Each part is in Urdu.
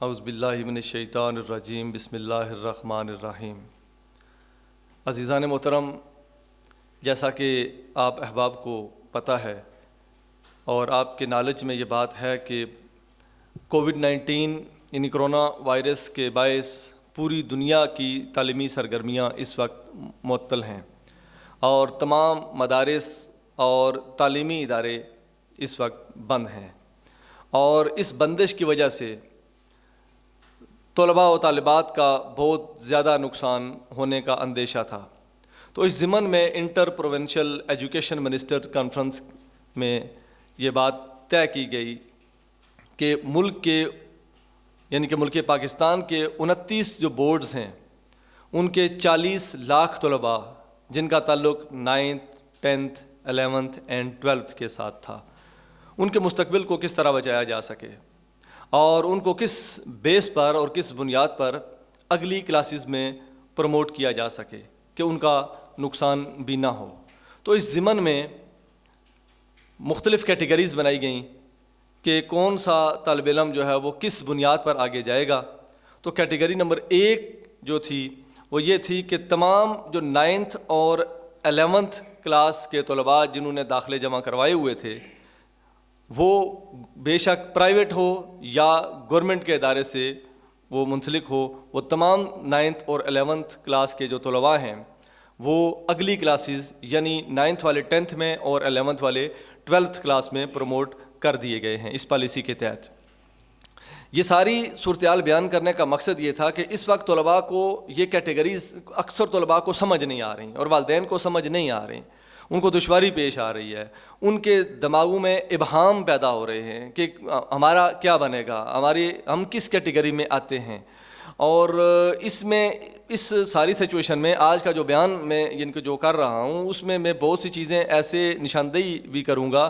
اعوذ باللہ من الشیطان الرجیم بسم اللہ الرحمن الرحیم۔ عزیزان محترم، جیسا کہ آپ احباب کو پتہ ہے اور آپ کے نالج میں یہ بات ہے کہ کووڈ-19 یعنی کرونا وائرس کے باعث پوری دنیا کی تعلیمی سرگرمیاں اس وقت معطل ہیں اور تمام مدارس اور تعلیمی ادارے اس وقت بند ہیں، اور اس بندش کی وجہ سے طلباء و طالبات کا بہت زیادہ نقصان ہونے کا اندیشہ تھا۔ تو اس ضمن میں inter provincial education minister conference میں یہ بات طے کی گئی کہ ملک پاکستان کے 29 جو بورڈز ہیں ان کے 40 لاکھ طلباء جن کا تعلق 9th 10th 11th and 12th کے ساتھ تھا، ان کے مستقبل کو کس طرح بچایا جا سکے اور ان کو کس بیس پر اور کس بنیاد پر اگلی کلاسز میں پروموٹ کیا جا سکے کہ ان کا نقصان بھی نہ ہو۔ تو اس ضمن میں مختلف کیٹیگریز بنائی گئیں کہ کون سا طالب علم جو ہے وہ کس بنیاد پر آگے جائے گا۔ تو کیٹیگری نمبر 1 جو تھی وہ یہ تھی کہ تمام جو 9th اور 11th کلاس کے طلباء جنہوں نے داخلے جمع کروائے ہوئے تھے، وہ بے شک پرائیویٹ ہو یا گورنمنٹ کے ادارے سے وہ منسلک ہو، وہ تمام 9th اور 11th کلاس کے جو طلباء ہیں وہ اگلی کلاسز یعنی 9th والے 10th میں اور 11th والے 12th کلاس میں پروموٹ کر دیے گئے ہیں اس پالیسی کے تحت۔ یہ ساری صورتحال بیان کرنے کا مقصد یہ تھا کہ اس وقت طلباء کو یہ کیٹیگریز اکثر طلباء کو سمجھ نہیں آ رہی اور والدین کو سمجھ نہیں آ رہی، ان کو دشواری پیش آ رہی ہے، ان کے دماغوں میں ابہام پیدا ہو رہے ہیں کہ ہمارا کیا بنے گا، ہم کس کیٹیگری میں آتے ہیں۔ اور اس ساری سچویشن میں آج کا جو بیان میں جو کر رہا ہوں اس میں بہت سی چیزیں ایسے نشاندہی بھی کروں گا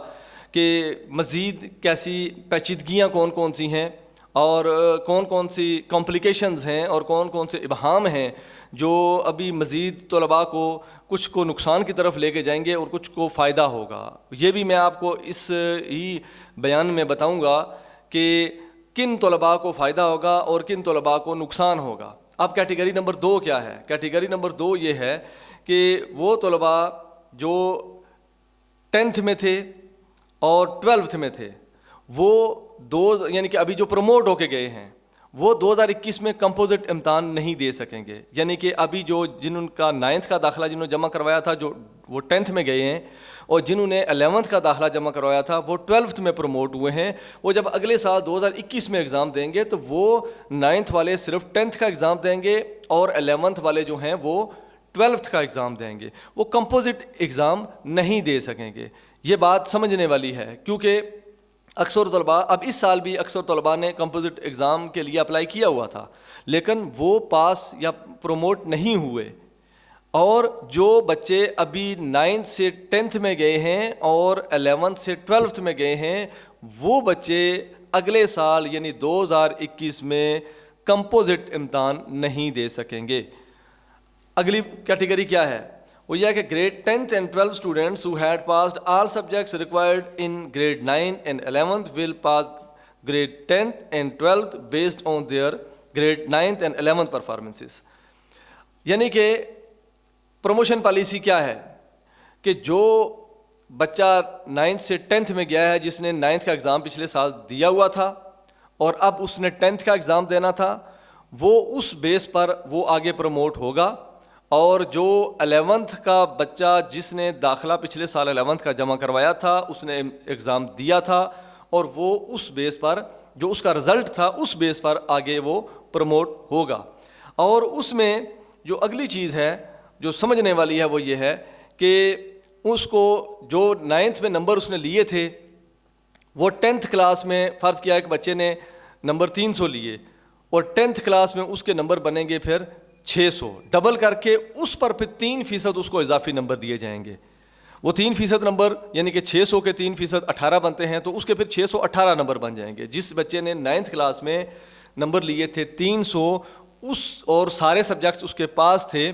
کہ مزید کیسی پیچیدگیاں کون سی ہیں اور کون سی کمپلیکیشنز ہیں اور کون سے ابہام ہیں جو ابھی مزید طلباء کو کچھ کو نقصان کی طرف لے کے جائیں گے اور کچھ کو فائدہ ہوگا۔ یہ بھی میں آپ کو اس ہی بیان میں بتاؤں گا کہ کن طلباء کو فائدہ ہوگا اور کن طلباء کو نقصان ہوگا۔ اب کیٹیگری نمبر 2 کیا ہے؟ کیٹیگری نمبر 2 یہ ہے کہ وہ طلباء جو 10th میں تھے اور 12th میں تھے، وہ یعنی کہ ابھی جو پروموٹ ہو کے گئے ہیں وہ 2021 میں کمپوزٹ امتحان نہیں دے سکیں گے، یعنی کہ ابھی جنہوں کا 9th کا داخلہ جنہوں نے جمع کروایا تھا وہ 10th میں گئے ہیں، اور جنہوں نے 11th کا داخلہ جمع کروایا تھا وہ 12th میں پروموٹ ہوئے ہیں، وہ جب اگلے سال 2021 میں ایگزام دیں گے تو وہ 9th والے صرف 10th کا ایگزام دیں گے اور 11th والے جو ہیں وہ 12th کا ایگزام دیں گے، وہ کمپوزٹ ایگزام نہیں دے سکیں گے۔ یہ بات سمجھنے والی ہے کیونکہ اکثر طلباء اب اس سال بھی اکثر طلباء نے کمپوزٹ ایگزام کے لیے اپلائی کیا ہوا تھا لیکن وہ پاس یا پروموٹ نہیں ہوئے، اور جو بچے ابھی 9th سے 10th میں گئے ہیں اور 11th سے 12th میں گئے ہیں وہ بچے اگلے سال یعنی 2021 میں کمپوزٹ امتحان نہیں دے سکیں گے۔ اگلی کیٹیگری کیا ہے؟ وہ یہ ہے کہ grade 10th and 12th students who had passed all subjects required in grade 9 and 11th will pass grade 10th and 12th based on their grade 9th and 11th performances۔ یعنی کہ پروموشن پالیسی کیا ہے کہ جو بچہ 9th سے 10th میں گیا ہے، جس نے 9th کا ایگزام پچھلے سال دیا ہوا تھا اور اب اس نے 10th کا ایگزام دینا تھا، وہ اس بیس پر وہ آگے پروموٹ ہوگا، اور جو 11th کا بچہ جس نے داخلہ پچھلے سال 11th کا جمع کروایا تھا، اس نے ایگزام دیا تھا اور وہ اس بیس پر جو اس کا رزلٹ تھا اس بیس پر آگے وہ پروموٹ ہوگا۔ اور اس میں جو اگلی چیز ہے جو سمجھنے والی ہے وہ یہ ہے کہ اس کو جو 9th میں نمبر اس نے لیے تھے وہ 10th کلاس میں فرض کیا ایک بچے نے نمبر 300 لیے اور 10th کلاس میں اس کے نمبر بنیں گے پھر 600، ڈبل کر کے اس پر پھر 3% اس کو اضافی نمبر دیے جائیں گے۔ وہ 3% نمبر یعنی کہ 600 کے 3% 18 بنتے ہیں، تو اس کے پھر 618 نمبر بن جائیں گے۔ جس بچے نے 9th کلاس میں نمبر لیے تھے 300 اور سارے سبجیکٹس اس کے پاس تھے،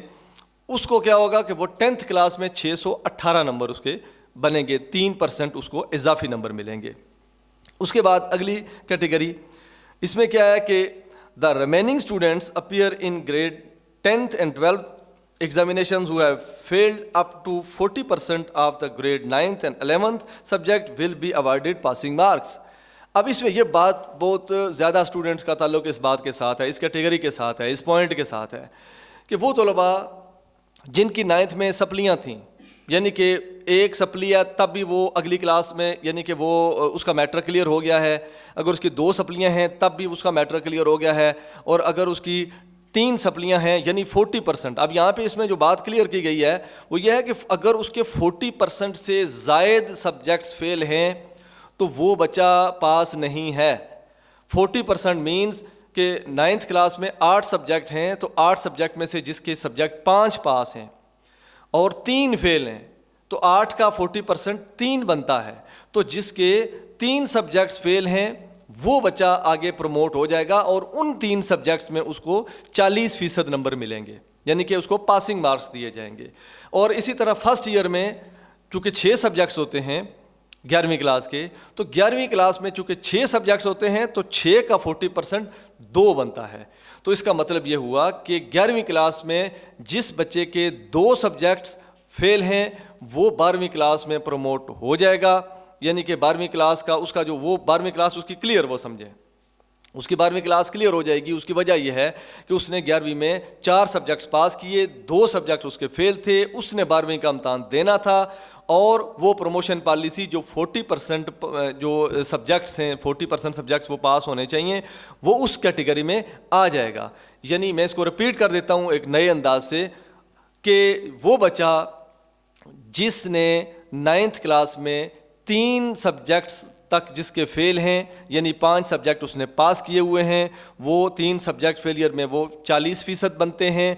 اس کو کیا ہوگا کہ وہ 10th کلاس میں 618 نمبر اس کے بنیں گے، 3% اس کو اضافی نمبر ملیں گے۔ اس کے بعد اگلی کیٹیگری اس میں کیا ہے کہ the remaining students appear in grade 10th and 12th examinations who have failed up to 40% of the grade 9th and 11th subject will be awarded passing marks. اب اس میں یہ بات بہت زیادہ اسٹوڈنٹس کا تعلق اس بات کے ساتھ ہے, اس کیٹیگری کے ساتھ ہے, اس پوائنٹ کے ساتھ ہے کہ وہ طلباء جن کی 9th میں سپلیاں تھیں, یعنی کہ ایک سپلی ہے تب بھی وہ اگلی کلاس میں, یعنی کہ وہ اس کا میٹر کلیئر ہو گیا ہے, اگر اس کی 2 سپلیاں ہیں تب بھی اس کا میٹر کلیئر ہو گیا ہے, اور اگر اس کی 3 سپلیاں ہیں یعنی 40%. اب یہاں پہ اس میں جو بات کلیئر کی گئی ہے وہ یہ ہے کہ اگر اس کے 40% سے زائد سبجیکٹس فیل ہیں تو وہ بچہ پاس نہیں ہے. 40% مینز کہ 9th کلاس میں 8 سبجیکٹ ہیں تو 8 سبجیکٹ میں سے جس کے سبجیکٹ 5 پاس ہیں اور 3 فیل ہیں تو 8 کا 40% 3 بنتا ہے. تو جس کے 3 سبجیکٹس فیل ہیں وہ بچہ آگے پروموٹ ہو جائے گا اور ان 3 سبجیکٹس میں اس کو 40% نمبر ملیں گے, یعنی کہ اس کو پاسنگ مارکس دیے جائیں گے. اور اسی طرح فرسٹ ایئر میں چونکہ 6 سبجیکٹس ہوتے ہیں 11ویں کلاس کے, تو 11ویں کلاس میں چونکہ 6 سبجیکٹس ہوتے ہیں تو 6 کا 40% 2 بنتا ہے. تو اس کا مطلب یہ ہوا کہ 11ویں کلاس میں جس بچے کے 2 سبجیکٹس فیل ہیں وہ 12ویں کلاس میں پروموٹ ہو جائے گا, یعنی کہ 12ویں کلاس کا اس کا جو وہ 12ویں کلاس اس کی کلیئر, وہ سمجھیں اس کی 12ویں کلاس کلیئر ہو جائے گی. اس کی وجہ یہ ہے کہ اس نے 11ویں میں 4 سبجیکٹس پاس کیے, 2 سبجیکٹ اس کے فیل تھے, اس نے 12ویں کا امتحان دینا تھا اور وہ پروموشن پالیسی جو 40% جو سبجیکٹس ہیں 40% سبجیکٹس وہ پاس ہونے چاہیے وہ اس کیٹیگری میں آ جائے گا. یعنی میں اس کو رپیٹ کر دیتا ہوں ایک نئے انداز سے کہ وہ بچہ جس نے 9th کلاس میں 3 سبجیکٹس تک جس کے فیل ہیں یعنی 5 سبجیکٹ اس نے پاس کیے ہوئے ہیں, وہ 3 سبجیکٹ فیلئر میں وہ 40% بنتے ہیں,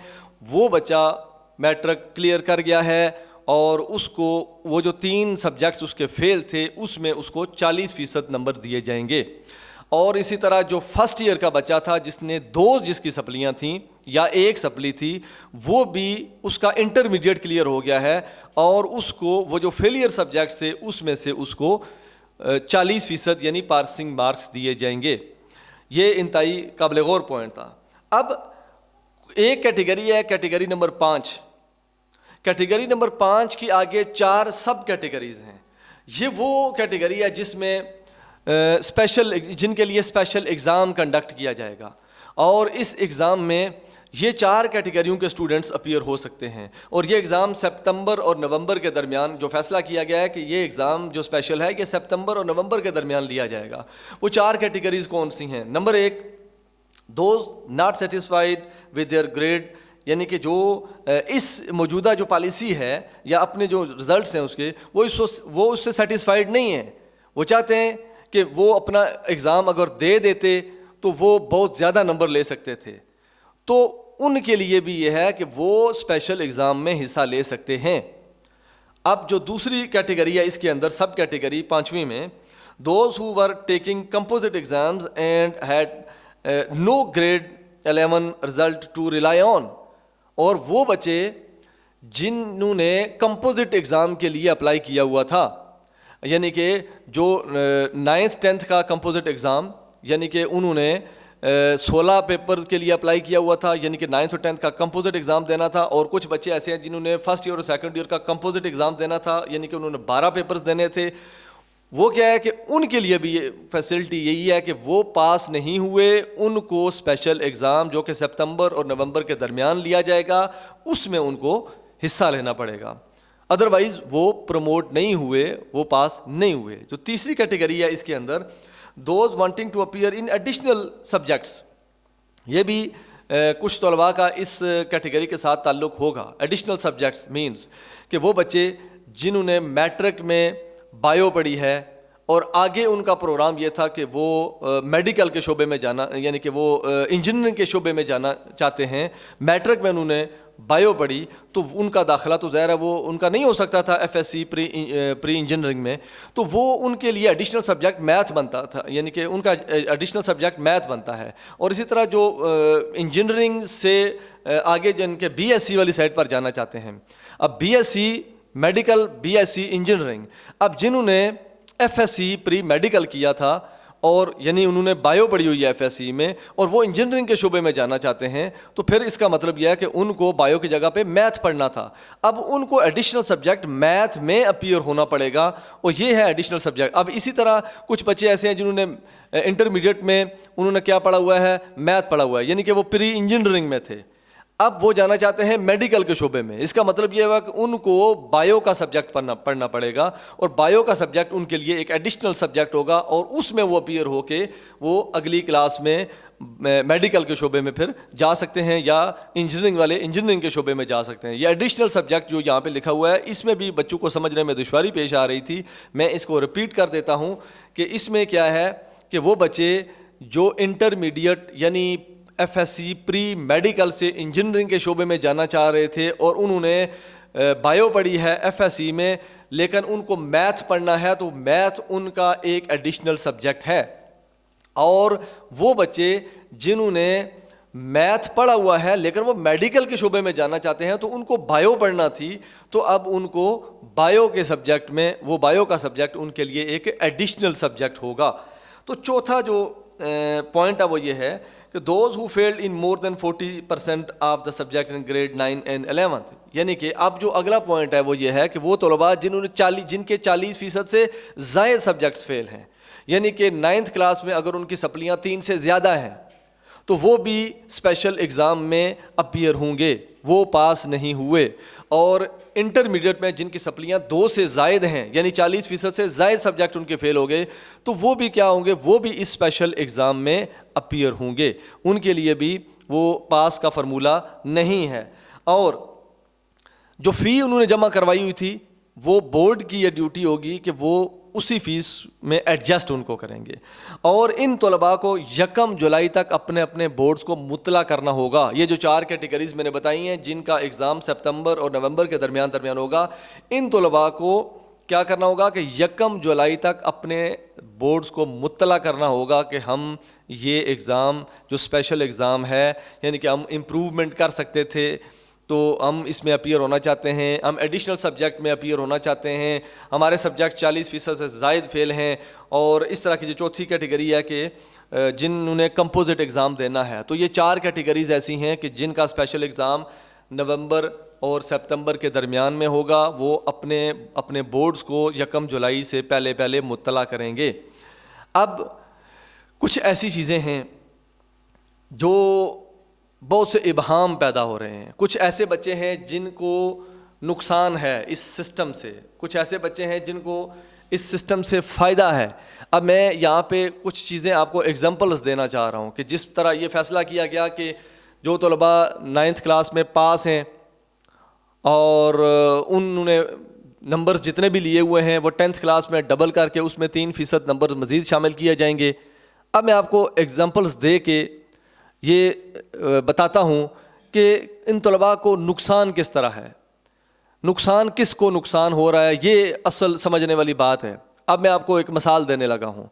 وہ بچہ میٹرک کلیئر کر گیا ہے اور اس کو وہ جو 3 سبجیکٹس اس کے فیل تھے اس میں اس کو 40% نمبر دیے جائیں گے. اور اسی طرح جو فرسٹ ایئر کا بچہ تھا جس نے 2 جس کی سپلیاں تھیں یا 1 سپلی تھی وہ بھی اس کا انٹرمیڈیٹ کلیئر ہو گیا ہے اور اس کو وہ جو فیلئر سبجیکٹس تھے اس میں سے اس کو 40% یعنی پاسنگ مارکس دیے جائیں گے. یہ انتہائی قابل غور پوائنٹ تھا. اب ایک کیٹیگری ہے کیٹیگری نمبر 5. کیٹیگری نمبر 5 کی آگے 4 سب کیٹیگریز ہیں. یہ وہ کیٹیگری ہے جس میں جن کے لیے اسپیشل ایگزام کنڈکٹ کیا جائے گا اور اس ایگزام میں یہ 4 کیٹیگریوں کے اسٹوڈنٹس اپیئر ہو سکتے ہیں. اور یہ ایگزام سپتمبر اور نومبر کے درمیان جو فیصلہ کیا گیا ہے کہ یہ ایگزام جو اسپیشل ہے یہ سپتمبر اور نومبر کے درمیان لیا جائے گا. وہ 4 کیٹیگریز کون سی ہیں؟ Number 1, those not satisfied with their grade, یعنی کہ جو اس موجودہ جو پالیسی ہے یا اپنے جو رزلٹس ہیں اس کے وہ اس سے سیٹسفائیڈ نہیں ہیں. وہ چاہتے ہیں کہ وہ اپنا ایگزام اگر دے دیتے تو وہ بہت زیادہ نمبر لے سکتے تھے. تو ان کے لیے بھی یہ ہے کہ وہ اسپیشل ایگزام میں حصہ لے سکتے ہیں. اب جو دوسری کیٹیگری ہے اس کے اندر سب کیٹیگری 5ویں میں, those who were taking composite exams and had no grade 11 result to rely on, اور وہ بچے جنہوں نے کمپوزٹ ایگزام کے لیے اپلائی کیا ہوا تھا, یعنی کہ جو 9th 10th کا کمپوزٹ ایگزام یعنی کہ انہوں نے 16 پیپر کے لیے اپلائی کیا ہوا تھا, یعنی کہ 9th اور 10th کا کمپوزٹ ایگزام دینا تھا. اور کچھ بچے ایسے ہیں جنہوں نے فرسٹ ایئر اور سیکنڈ ایئر کا کمپوزٹ ایگزام دینا تھا, یعنی کہ انہوں نے 12 پیپرز دینے تھے. وہ کیا ہے کہ ان کے لیے بھی یہ فیسلٹی یہی ہے کہ وہ پاس نہیں ہوئے, ان کو اسپیشل ایگزام جو کہ سپتمبر اور نومبر کے درمیان لیا جائے گا اس میں ان کو حصہ لینا پڑے گا. ادروائز وہ پروموٹ نہیں ہوئے, وہ پاس نہیں ہوئے. جو تیسری کیٹیگری ہے اس کے اندر those wanting to appear in additional subjects, یہ بھی کچھ طلباء کا اس کیٹیگری کے ساتھ تعلق ہوگا. ایڈیشنل سبجیکٹس مینز کہ وہ بچے جنہوں نے میٹرک میں بایو پڑھی ہے اور آگے ان کا پروگرام یہ تھا کہ وہ میڈیکل کے شعبے میں جانا, یعنی کہ وہ انجینئرنگ کے شعبے میں جانا چاہتے ہیں, میٹرک میں انہوں نے بایو پڑھی تو ان کا داخلہ تو ظاہر ہے وہ ان کا نہیں ہو سکتا تھا F S C pre engineering میں, تو وہ ان کے لیے ایڈیشنل سبجیکٹ میتھ بنتا تھا, یعنی کہ ان کا ایڈیشنل سبجیکٹ میتھ بنتا ہے. اور اسی طرح جو انجینئرنگ سے آگے جن کے بی ایس سی والی سائڈ پر جانا چاہتے ہیں, اب B S C medical, B S C engineering, اب جنہوں نے F S C pre medical کیا تھا اور یعنی انہوں نے بایو پڑھی ہوئی ہے FSC میں اور وہ انجینئرنگ کے شعبے میں جانا چاہتے ہیں، تو پھر اس کا مطلب یہ ہے کہ ان کو بایو کی جگہ پہ میتھ پڑھنا تھا. اب ان کو ایڈیشنل سبجیکٹ میتھ میں اپیئر ہونا پڑے گا اور یہ ہے ایڈیشنل سبجیکٹ. اب اسی طرح کچھ بچے ایسے ہیں جنہوں نے انٹرمیڈیٹ میں انہوں نے کیا پڑھا ہوا ہے؟ میتھ پڑھا ہوا ہے، یعنی کہ وہ پری انجینئرنگ میں تھے. اب وہ جانا چاہتے ہیں میڈیکل کے شعبے میں. اس کا مطلب یہ ہوا کہ ان کو بایو کا سبجیکٹ پڑھنا پڑے گا اور بایو کا سبجیکٹ ان کے لیے ایک ایڈیشنل سبجیکٹ ہوگا اور اس میں وہ اپیئر ہو کے وہ اگلی کلاس میں میڈیکل کے شعبے میں پھر جا سکتے ہیں یا انجینئرنگ والے انجینئرنگ کے شعبے میں جا سکتے ہیں. یہ ایڈیشنل سبجیکٹ جو یہاں پہ لکھا ہوا ہے اس میں بھی بچوں کو سمجھنے میں دشواری پیش آ رہی تھی. میں اس کو رپیٹ کر دیتا ہوں کہ اس میں کیا ہے کہ وہ بچے جو انٹرمیڈیٹ یعنی FSC پری میڈیکل سے انجینئرنگ کے شعبے میں جانا چاہ رہے تھے اور انہوں نے بایو پڑھی ہے FSC میں لیکن ان کو میتھ پڑھنا ہے، تو میتھ ان کا ایک ایڈیشنل سبجیکٹ ہے. اور وہ بچے جنہوں نے میتھ پڑھا ہوا ہے لیکن وہ میڈیکل کے شعبے میں جانا چاہتے ہیں تو ان کو بایو پڑھنا تھی، تو اب ان کو بایو کے سبجیکٹ میں وہ بایو کا سبجیکٹ ان کے لیے ایک ایڈیشنل سبجیکٹ ہوگا. تو چوتھا جو پوائنٹ ہے وہ یہ ہے کہ those who failed in more than 40% of the subject in grade 9 and 11th، یعنی کہ اب جو اگلا پوائنٹ ہے وہ یہ ہے کہ وہ طلباء جن کے 40% سے زائد سبجیکٹس فیل ہیں، یعنی کہ 9th کلاس میں اگر ان کی سپلیاں 3 سے زیادہ ہیں تو وہ بھی اسپیشل ایگزام میں اپیئر ہوں گے، وہ پاس نہیں ہوئے. اور انٹرمیڈیٹ میں جن کی سپلیاں 2 سے زائد ہیں یعنی 40% سے زائد سبجیکٹ ان کے فیل ہو گئے تو وہ بھی کیا ہوں گے؟ وہ بھی اس اسپیشل ایگزام میں اپیئر ہوں گے، ان کے لیے بھی وہ پاس کا فارمولہ نہیں ہے. اور جو فی انہوں نے جمع کروائی ہوئی تھی وہ بورڈ کی یہ ڈیوٹی ہوگی کہ وہ اسی فیس میں ایڈجسٹ ان کو کریں گے. اور ان طلباء کو 1 جولائی تک اپنے اپنے بورڈز کو مطلع کرنا ہوگا. یہ جو 4 کیٹیگریز میں نے بتائی ہیں جن کا ایگزام سپتمبر اور نومبر کے درمیان ہوگا، ان طلباء کو کیا کرنا ہوگا کہ 1 جولائی تک اپنے بورڈز کو مطلع کرنا ہوگا کہ ہم یہ ایگزام جو اسپیشل ایگزام ہے یعنی کہ ہم امپروومنٹ کر سکتے تھے تو ہم اس میں اپیئر ہونا چاہتے ہیں، ہم ایڈیشنل سبجیکٹ میں اپیئر ہونا چاہتے ہیں، ہمارے سبجیکٹ 40% سے زائد فیل ہیں. اور اس طرح کی جو چوتھی کیٹیگری ہے کہ جنہوں نے کمپوزٹ ایگزام دینا ہے، تو یہ 4 کیٹیگریز ایسی ہیں کہ جن کا اسپیشل ایگزام نومبر اور سپتمبر کے درمیان میں ہوگا. وہ اپنے بورڈز کو 1 جولائی سے پہلے مطلع کریں گے. اب کچھ ایسی چیزیں ہیں جو بہت سے ابہام پیدا ہو رہے ہیں. کچھ ایسے بچے ہیں جن کو نقصان ہے اس سسٹم سے، کچھ ایسے بچے ہیں جن کو اس سسٹم سے فائدہ ہے. اب میں یہاں پہ کچھ چیزیں آپ کو ایگزامپلز دینا چاہ رہا ہوں کہ جس طرح یہ فیصلہ کیا گیا کہ جو طلباء 9th کلاس میں پاس ہیں اور انہوں نے نمبرز جتنے بھی لیے ہوئے ہیں وہ 10th کلاس میں ڈبل کر کے اس میں 3% نمبر مزید شامل کیے جائیں گے. اب میں آپ کو ایگزامپلز دے کے یہ بتاتا ہوں کہ ان طلباء کو نقصان کس طرح ہے، نقصان کس کو نقصان ہو رہا ہے، یہ اصل سمجھنے والی بات ہے. اب میں آپ کو ایک مثال دینے لگا ہوں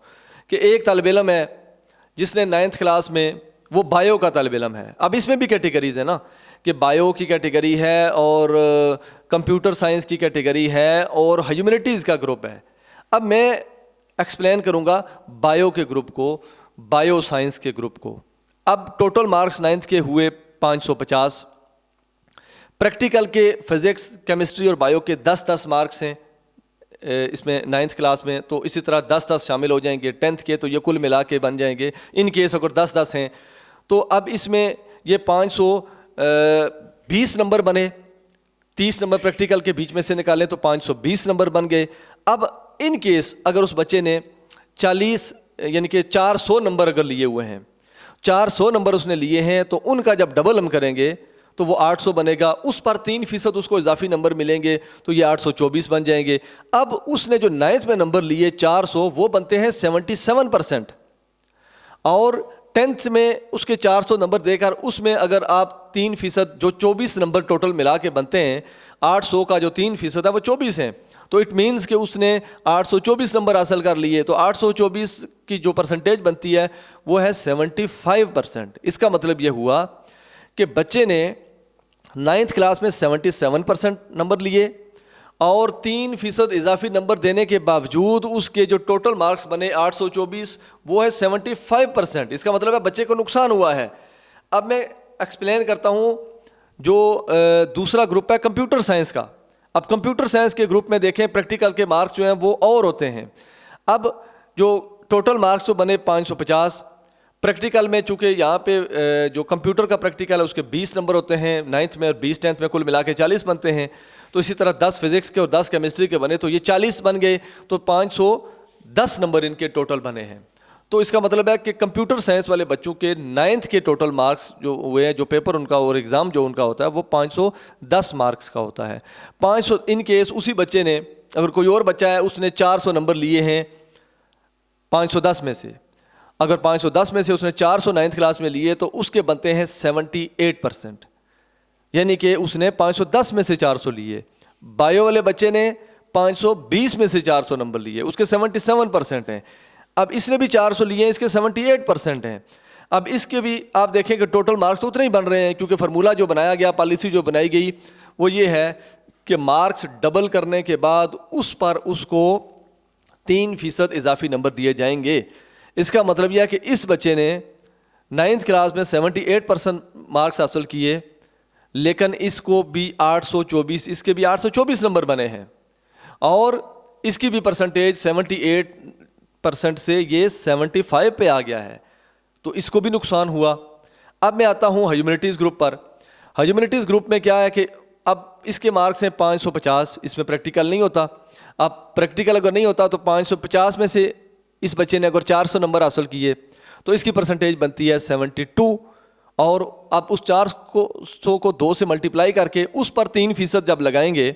کہ ایک طالب علم ہے جس نے 9th کلاس میں وہ بایو کا طالب علم ہے. اب اس میں بھی کیٹیگریز ہیں نا کہ بایو کی کیٹیگری ہے اور کمپیوٹر سائنس کی کیٹیگری ہے اور ہیومینٹیز کا گروپ ہے. اب میں ایکسپلین کروں گا بایو کے گروپ کو، بایو سائنس کے گروپ کو. اب ٹوٹل مارکس 9th کے ہوئے 550، پریکٹیکل کے فزکس کیمسٹری اور بایو کے 10 مارکس ہیں اس میں 9th کلاس میں، تو اسی طرح 10 شامل ہو جائیں گے 10th کے، تو یہ کل ملا کے بن جائیں گے. ان کیس اگر 10 ہیں تو اب اس میں یہ 520 نمبر بنے، 30 نمبر پریکٹیکل کے بیچ میں سے نکالیں تو 520 نمبر بن گئے. اب ان کیس اگر اس بچے نے 40 یعنی کہ 400 نمبر اگر لیے ہوئے ہیں، 400 نمبر اس نے لیے ہیں تو ان کا جب ڈبل ہم کریں گے تو وہ 800 بنے گا. اس پر 3% اس کو اضافی نمبر ملیں گے تو یہ 824 بن جائیں گے. اب اس نے جو 9th میں نمبر لیے 400 وہ بنتے ہیں 77%، اور 10th میں اس کے 400 نمبر دے کر اس میں اگر آپ 3% جو 24 نمبر ٹوٹل ملا کے بنتے ہیں، 800 کا جو 3% ہے وہ 24 ہیں، تو اٹ مینس کہ اس نے 824 نمبر حاصل کر لیے. تو 824 کی جو پرسنٹیج بنتی ہے وہ ہے 75%. اس کا مطلب یہ ہوا کہ بچے نے 9th کلاس میں 77% نمبر لیے اور 3% اضافی نمبر دینے کے باوجود اس کے جو ٹوٹل مارکس بنے 824 وہ ہے 75%. اس کا مطلب ہے بچے کو نقصان ہوا ہے. اب میں ایکسپلین کرتا ہوں جو دوسرا گروپ ہے کمپیوٹر سائنس کا. اب کمپیوٹر سائنس کے گروپ میں دیکھیں پریکٹیکل کے مارکس جو ہیں وہ اور ہوتے ہیں. اب جو ٹوٹل مارکس تو بنے 550, پریکٹیکل میں چونکہ یہاں پہ جو کمپیوٹر کا پریکٹیکل ہے اس کے 20 نمبر ہوتے ہیں 9th میں اور 20 10th میں, کل ملا کے 40 بنتے ہیں. تو اسی طرح 10 فزکس کے اور 10 کیمسٹری کے بنے تو یہ 40 بن گئے, تو 510 نمبر ان کے ٹوٹل بنے ہیں. تو اس کا مطلب ہے کہ کمپیوٹر سائنس والے بچوں کے 9th کے ٹوٹل مارکس جو ہوئے ہیں, جو پیپر ان کا اور ایگزام جو ان کا ہوتا ہے وہ 510 مارکس کا ہوتا ہے. 500 ان کیس اسی بچے نے, اگر کوئی اور بچہ ہے اس نے 400 نمبر لیے ہیں 510 میں سے, اگر 510 میں سے اس نے 400 9th کلاس میں لیے تو اس کے بنتے ہیں 78%, یعنی کہ اس نے 510 میں سے 400 لیے. بایو والے بچے نے 520 میں سے 400 نمبر لیے, اس کے 77% ہیں. اب اس نے بھی 400 لیے, اس کے 78% ہیں. اب اس کے بھی آپ دیکھیں کہ ٹوٹل مارکس تو اتنے ہی بن رہے ہیں, کیونکہ فارمولہ جو بنایا گیا, پالیسی جو بنائی گئی وہ یہ ہے کہ مارکس ڈبل کرنے کے بعد اس پر اس کو 3% اضافی نمبر دیے جائیں گے. اس کا مطلب یہ ہے کہ اس بچے نے 9th کلاس میں 78% مارکس حاصل کیے, لیکن اس کو بھی 824, اس کے بھی 824 نمبر بنے ہیں, اور اس کی بھی پرسنٹیج 78% سے یہ 75 پہ آ گیا ہے, تو اس کو بھی نقصان ہوا. اب میں آتا ہوں ہیومینٹیز گروپ پر. ہیومینٹیز گروپ میں کیا ہے کہ اب اس کے مارکس ہیں 550, اس میں پریکٹیکل نہیں ہوتا. اب پریکٹیکل اگر نہیں ہوتا تو 550 میں سے اس بچے نے اگر 400 نمبر حاصل کیے تو اس کی پرسنٹیج بنتی ہے 72, اور اب اس 400 کو 2 سے ملٹیپلائی کر کے اس پر 3% جب لگائیں گے,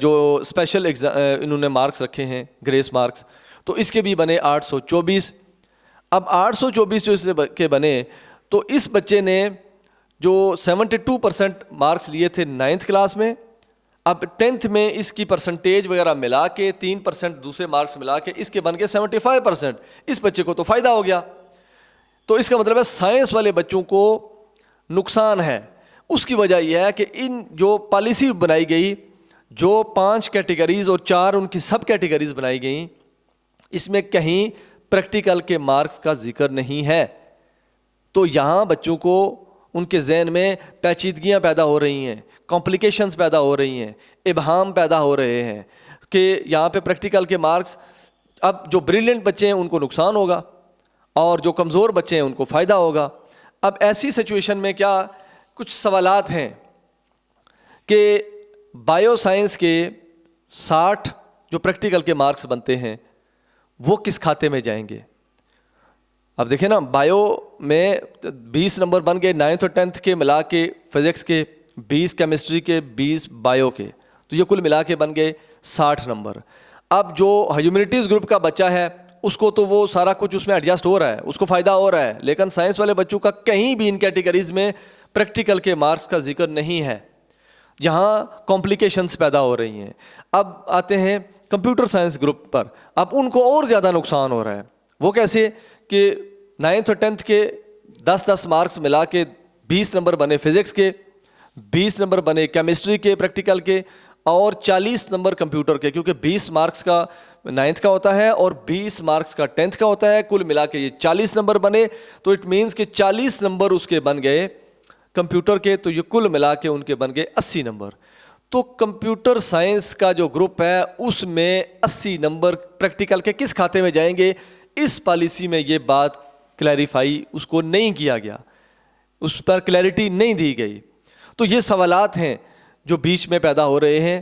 جو اسپیشل انہوں نے مارکس رکھے ہیں گریس مارکس, تو اس کے بھی بنے 824. اب 824 جو اس کے بنے تو اس بچے نے جو 72% مارکس لیے تھے 9th کلاس میں, اب 10th میں اس کی پرسنٹیج وغیرہ ملا کے 3% دوسرے مارکس ملا کے اس کے بن کے 75%. اس بچے کو تو فائدہ ہو گیا. تو اس کا مطلب ہے سائنس والے بچوں کو نقصان ہے. اس کی وجہ یہ ہے کہ ان جو پالیسی بنائی گئی, جو 5 کیٹیگریز اور 4 ان کی سب کیٹیگریز بنائی گئیں, اس میں کہیں پریکٹیکل کے مارکس کا ذکر نہیں ہے. تو یہاں بچوں کو ان کے ذہن میں پیچیدگیاں پیدا ہو رہی ہیں, کمپلیکیشنز پیدا ہو رہی ہیں, ابہام پیدا ہو رہے ہیں کہ یہاں پہ پریکٹیکل کے مارکس, اب جو بریلینٹ بچے ہیں ان کو نقصان ہوگا اور جو کمزور بچے ہیں ان کو فائدہ ہوگا. اب ایسی سچویشن میں کیا کچھ سوالات ہیں کہ بایو سائنس کے 60 جو پریکٹیکل کے مارکس بنتے ہیں وہ کس کھاتے میں جائیں گے. اب دیکھیں نا, بایو میں 20 نمبر بن گئے 9th اور 10th کے ملا کے, فزکس کے 20, کیمسٹری کے 20, بایو کے, تو یہ کل ملا کے بن گئے 60 نمبر. اب جو ہیومینٹیز گروپ کا بچہ ہے اس کو تو وہ سارا کچھ اس میں ایڈجسٹ ہو رہا ہے, اس کو فائدہ ہو رہا ہے, لیکن سائنس والے بچوں کا کہیں بھی ان کیٹیگریز میں پریکٹیکل کے مارکس کا ذکر نہیں ہے, جہاں کمپلیکیشنز پیدا ہو رہی ہیں. اب آتے ہیں کمپیوٹر سائنس گروپ پر. اب ان کو اور زیادہ نقصان ہو رہا ہے. وہ کیسے کہ 9th اور 10th کے 10 مارکس ملا کے 20 نمبر بنے فزکس کے, 20 نمبر بنے کیمسٹری کے پریکٹیکل کے, اور 40 نمبر کمپیوٹر کے, کیونکہ 20 مارکس کا 9th کا ہوتا ہے اور 20 مارکس کا 10th کا ہوتا ہے, کل ملا کے یہ 40 نمبر بنے. تو اٹ مینس کہ 40 نمبر اس کے بن گئے کمپیوٹر کے, تو یہ کل ملا کے ان کے بن گئے 80 نمبر. تو کمپیوٹر سائنس کا جو گروپ ہے اس میں 80 نمبر پریکٹیکل کے کس کھاتے میں جائیں گے, اس پالیسی میں یہ بات کلیریفائی اس کو نہیں کیا گیا, اس پر کلیئرٹی نہیں دی گئی. تو یہ سوالات ہیں جو بیچ میں پیدا ہو رہے ہیں.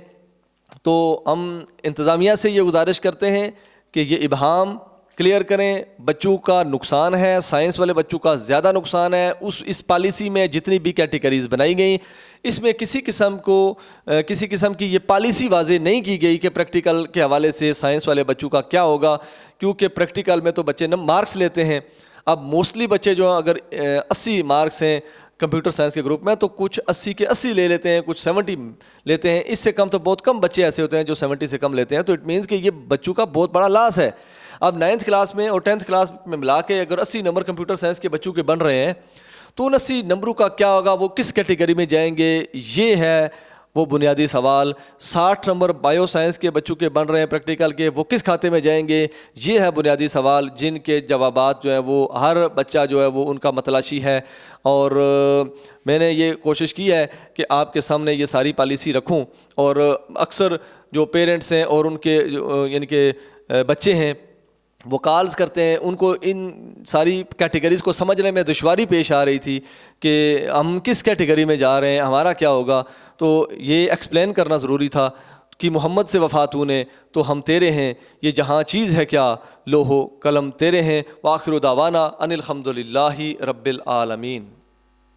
تو ہم انتظامیہ سے یہ گزارش کرتے ہیں کہ یہ ابہام کلیئر کریں. بچوں کا نقصان ہے, سائنس والے بچوں کا زیادہ نقصان ہے. اس پالیسی میں جتنی بھی کیٹیگریز بنائی گئیں اس میں کسی قسم کی یہ پالیسی واضح نہیں کی گئی کہ پریکٹیکل کے حوالے سے سائنس والے بچوں کا کیا ہوگا, کیونکہ پریکٹیکل میں تو بچے مارکس لیتے ہیں. اب موسٹلی بچے جو اگر 80 مارکس ہیں کمپیوٹر سائنس کے گروپ میں تو کچھ 80 کے 80 لے لیتے ہیں, کچھ 70 لیتے ہیں. اس سے کم تو بہت کم بچے ایسے ہوتے ہیں جو 70 سے کم لیتے ہیں. تو اٹ مینس کہ یہ بچوں کا بہت بڑا لاس ہے. اب 9th کلاس میں اور 10th کلاس میں ملا کے اگر 80 نمبر کمپیوٹر سائنس کے بچوں کے بن رہے ہیں تو ان 80 نمبروں کا کیا ہوگا, وہ کس کیٹیگری میں جائیں گے, یہ ہے وہ بنیادی سوال 60 نمبر بایو سائنس کے بچوں کے بن رہے ہیں پریکٹیکل کے، وہ کس کھاتے میں جائیں گے؟ یہ ہے بنیادی سوال جن کے جوابات جو ہیں وہ ہر بچہ جو ہے وہ ان کا متلاشی ہے. اور میں نے یہ کوشش کی ہے کہ آپ کے سامنے یہ ساری پالیسی رکھوں. اور اکثر جو پیرنٹس ہیں اور ان کے یعنی کہ بچے ہیں وہ کالز کرتے ہیں، ان کو ان ساری کیٹیگریز کو سمجھنے میں دشواری پیش آ رہی تھی کہ ہم کس کیٹیگری میں جا رہے ہیں، ہمارا کیا ہوگا. تو یہ ایکسپلین کرنا ضروری تھا کہ محمد سے وفا تو نے تو ہم تیرے ہیں، یہ جہاں چیز ہے کیا لوح و قلم تیرے ہیں. وآخر دعوانا ان الحمد للہ رب العالمین.